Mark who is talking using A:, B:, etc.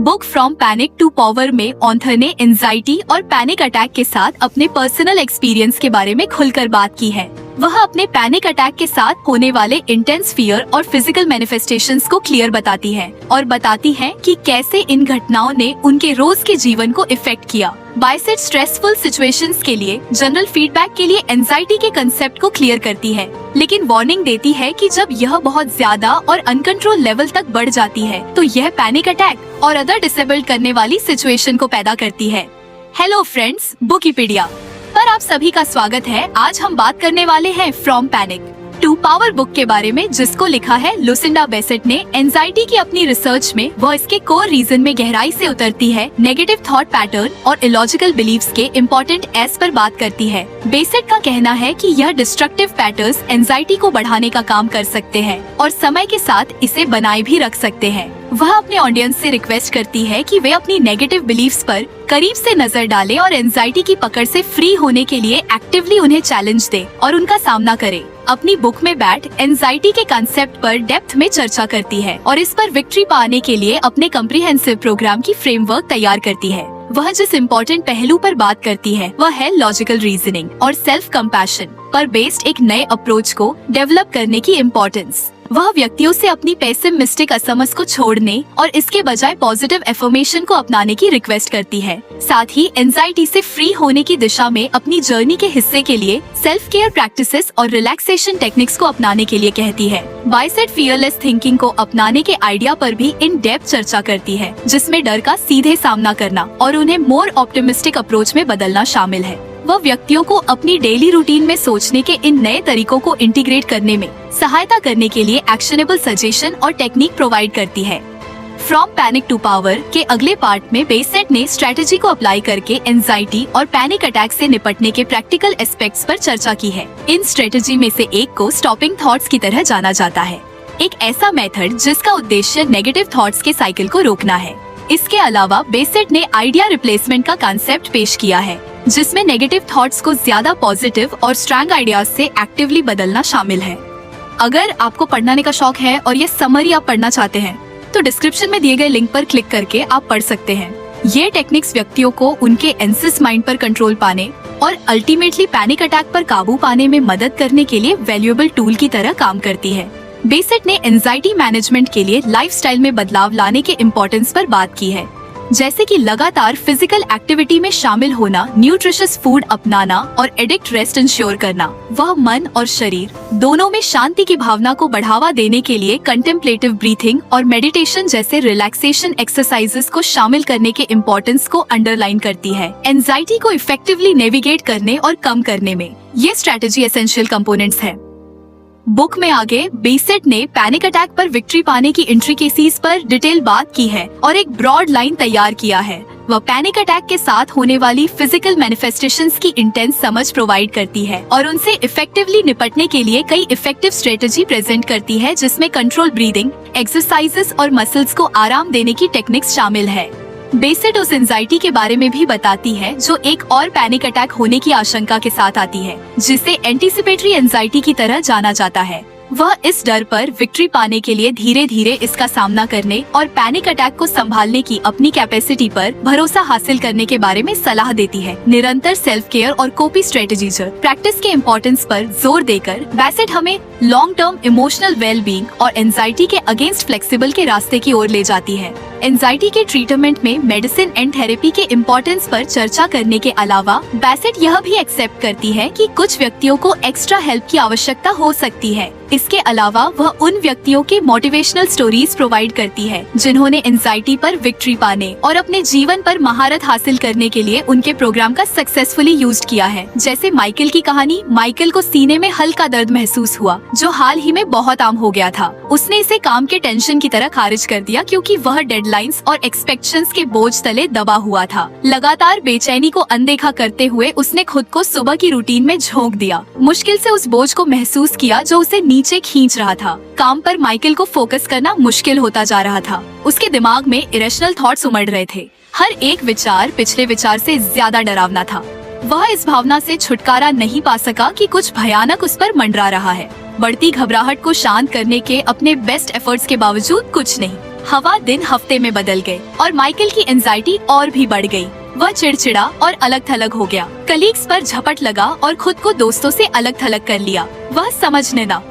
A: Book from panic to power में author ने anxiety और पैनिक अटैक के साथ अपने पर्सनल एक्सपीरियंस के बारे में खुलकर बात की है। वह अपने पैनिक अटैक के साथ होने वाले इंटेंस फियर और फिजिकल मैनिफेस्टेशंस को क्लियर बताती है और बताती है कि कैसे इन घटनाओं ने उनके रोज के जीवन को इफेक्ट किया। बाइसेट स्ट्रेसफुल सिचुएशंस के लिए जनरल फीडबैक के लिए एंजाइटी के कंसेप्ट को क्लियर करती है, लेकिन वार्निंग देती है कि जब यह बहुत ज्यादा और अनकंट्रोल लेवल तक बढ़ जाती है तो यह पैनिक अटैक और अदर डिसेबल्ड करने वाली सिचुएशन को पैदा करती है। हेलो फ्रेंड्स, बुकीपीडिया पर आप सभी का स्वागत है। आज हम बात करने वाले हैं from panic to power book के बारे में, जिसको लिखा है लुसिंडा बेसेट ने। एंजाइटी की अपनी रिसर्च में वह इसके कोर रीजन में गहराई से उतरती है, नेगेटिव थॉट पैटर्न और इलॉजिकल बिलीव्स के इम्पोर्टेंट एस पर बात करती है। बेसेट का कहना है कि यह डिस्ट्रक्टिव पैटर्न्स एंजाइटी को बढ़ाने का काम कर सकते हैं और समय के साथ इसे बनाए भी रख सकते हैं। वह अपने ऑडियंस से रिक्वेस्ट करती है कि वे अपनी नेगेटिव बिलीफ्स पर करीब से नजर डालें और एंजाइटी की पकड़ से फ्री होने के लिए एक्टिवली उन्हें चैलेंज दे और उनका सामना करें। अपनी बुक में बैट एंजाइटी के कंसेप्ट पर डेप्थ में चर्चा करती है और इस पर विक्ट्री पाने के लिए अपने कम्प्रिहेंसिव प्रोग्राम की फ्रेमवर्क तैयार करती है। वह जिस इम्पोर्टेंट पहलू पर बात करती है वह है लॉजिकल रीजनिंग और सेल्फ कंपैशन पर बेस्ड एक नए अप्रोच को डेवलप करने की इम्पोर्टेंस। वह व्यक्तियों से अपनी पेसिमिस्टिक असमझ को छोड़ने और इसके बजाय पॉजिटिव एफर्मेशन को अपनाने की रिक्वेस्ट करती है। साथ ही एंजाइटी से फ्री होने की दिशा में अपनी जर्नी के हिस्से के लिए सेल्फ केयर प्रैक्टिसेस और रिलैक्सेशन टेक्निक्स को अपनाने के लिए कहती है। बाइसेट फियरलेस थिंकिंग को अपनाने के आइडिया पर भी इन डेप्थ चर्चा करती है, जिसमें डर का सीधे सामना करना और उन्हें मोर ऑप्टिमिस्टिक अप्रोच में बदलना शामिल है। वह व्यक्तियों को अपनी डेली रूटीन में सोचने के इन नए तरीकों को इंटीग्रेट करने में सहायता करने के लिए एक्शनेबल सजेशन और टेक्निक प्रोवाइड करती है। फ्रॉम पैनिक टू पावर के अगले पार्ट में बेसेट ने स्ट्रेटेजी को अप्लाई करके एंजाइटी और पैनिक अटैक से निपटने के प्रैक्टिकल एस्पेक्ट्स पर चर्चा की है। इन स्ट्रेटेजी में से एक को स्टॉपिंग थॉट्स की तरह जाना जाता है, एक ऐसा मेथड जिसका उद्देश्य नेगेटिव थॉट्स के साइकिल को रोकना है। इसके अलावा बेसेट ने आइडिया रिप्लेसमेंट का कंसेप्ट पेश किया है, जिसमें नेगेटिव थॉट्स को ज्यादा पॉजिटिव और स्ट्रॉन्ग आइडियाज से एक्टिवली बदलना शामिल है। अगर आपको पढ़ने का शौक है और ये समरी आप पढ़ना चाहते हैं तो डिस्क्रिप्शन में दिए गए लिंक पर क्लिक करके आप पढ़ सकते हैं। ये टेक्निक्स व्यक्तियों को उनके एंसियस माइंड पर कंट्रोल पाने और अल्टीमेटली पैनिक अटैक पर काबू पाने में मदद करने के लिए वैल्यूएबल टूल की तरह काम करती है। बेसेट ने एंजाइटी मैनेजमेंट के लिए लाइफस्टाइल में बदलाव लाने के इम्पोर्टेंस पर बात की है, जैसे कि लगातार फिजिकल एक्टिविटी में शामिल होना, न्यूट्रिशियस फूड अपनाना और एडिक्ट रेस्ट इंश्योर करना। वह मन और शरीर दोनों में शांति की भावना को बढ़ावा देने के लिए कंटेम्पलेटिव ब्रीथिंग और मेडिटेशन जैसे रिलैक्सेशन एक्सरसाइजेस को शामिल करने के इम्पोर्टेंस को अंडरलाइन करती है। एंजाइटी को इफेक्टिवली नेविगेट करने और कम करने में ये स्ट्रेटेजी एसेंशियल कंपोनेंट्स है। बुक में आगे बेसेट ने पैनिक अटैक पर विक्ट्री पाने की इंट्रिकेसीज पर डिटेल बात की है और एक ब्रॉड लाइन तैयार किया है। वह पैनिक अटैक के साथ होने वाली फिजिकल मैनिफेस्टेशंस की इंटेंस समझ प्रोवाइड करती है और उनसे इफेक्टिवली निपटने के लिए कई इफेक्टिव स्ट्रेटेजी प्रेजेंट करती है, जिसमें कंट्रोल ब्रीदिंग, एक्सरसाइजेस और मसल्स को आराम देने की टेक्निक्स शामिल है। बेसेट उस एंजाइटी के बारे में भी बताती है जो एक और पैनिक अटैक होने की आशंका के साथ आती है, जिसे एंटीसिपेटरी एंजाइटी की तरह जाना जाता है। वह इस डर पर विक्ट्री पाने के लिए धीरे धीरे इसका सामना करने और पैनिक अटैक को संभालने की अपनी कैपेसिटी पर भरोसा हासिल करने के बारे में सलाह देती है। निरंतर सेल्फ केयर और कोपी स्ट्रेटेजीज प्रैक्टिस के इम्पोर्टेंस पर जोर देकर बेसेट हमें long term emotional well being और एंजाइटी के अगेंस्ट फ्लेक्सिबल के रास्ते की ओर ले जाती है। एंजाइटी के ट्रीटमेंट में मेडिसिन एंड थेरेपी के इम्पोर्टेंस पर चर्चा करने के अलावा बेसेट यह भी एक्सेप्ट करती है कि कुछ व्यक्तियों को एक्स्ट्रा हेल्प की आवश्यकता हो सकती है। इसके अलावा वह उन व्यक्तियों के मोटिवेशनल स्टोरीज प्रोवाइड करती है जिन्होंने एंजाइटी पर विक्ट्री पाने और अपने जीवन पर महारत हासिल करने के लिए उनके प्रोग्राम का सक्सेसफुली यूज किया है। जैसे माइकल की कहानी। माइकल को सीने में हल्का दर्द महसूस हुआ जो हाल ही में बहुत आम हो गया था। उसने इसे काम के टेंशन की तरह खारिज कर दिया क्योंकि वह डेडलाइंस और एक्सपेक्टेशंस के बोझ तले दबा हुआ था। लगातार बेचैनी को अनदेखा करते हुए उसने खुद को सुबह की रूटीन में झोंक दिया। मुश्किल से उस बोझ को महसूस किया जो उसे नीचे खींच रहा था। काम पर माइकल को फोकस करना मुश्किल होता जा रहा था। उसके दिमाग में इरेशनल थॉट्स उमड़ रहे थे। हर एक विचार पिछले विचार से ज्यादा डरावना था। वह इस भावना से छुटकारा नहीं पा सका कि कुछ भयानक उस पर मंडरा रहा है। बढ़ती घबराहट को शांत करने के अपने बेस्ट एफर्ट्स के बावजूद कुछ नहीं। हवा दिन हफ्ते में बदल गए और माइकल की एंजाइटी और भी बढ़ गई। वह चिड़चिड़ा और अलग थलग हो गया, कलीग्स पर झपट लगा और खुद को दोस्तों से अलग थलग कर लिया। वह समझने ना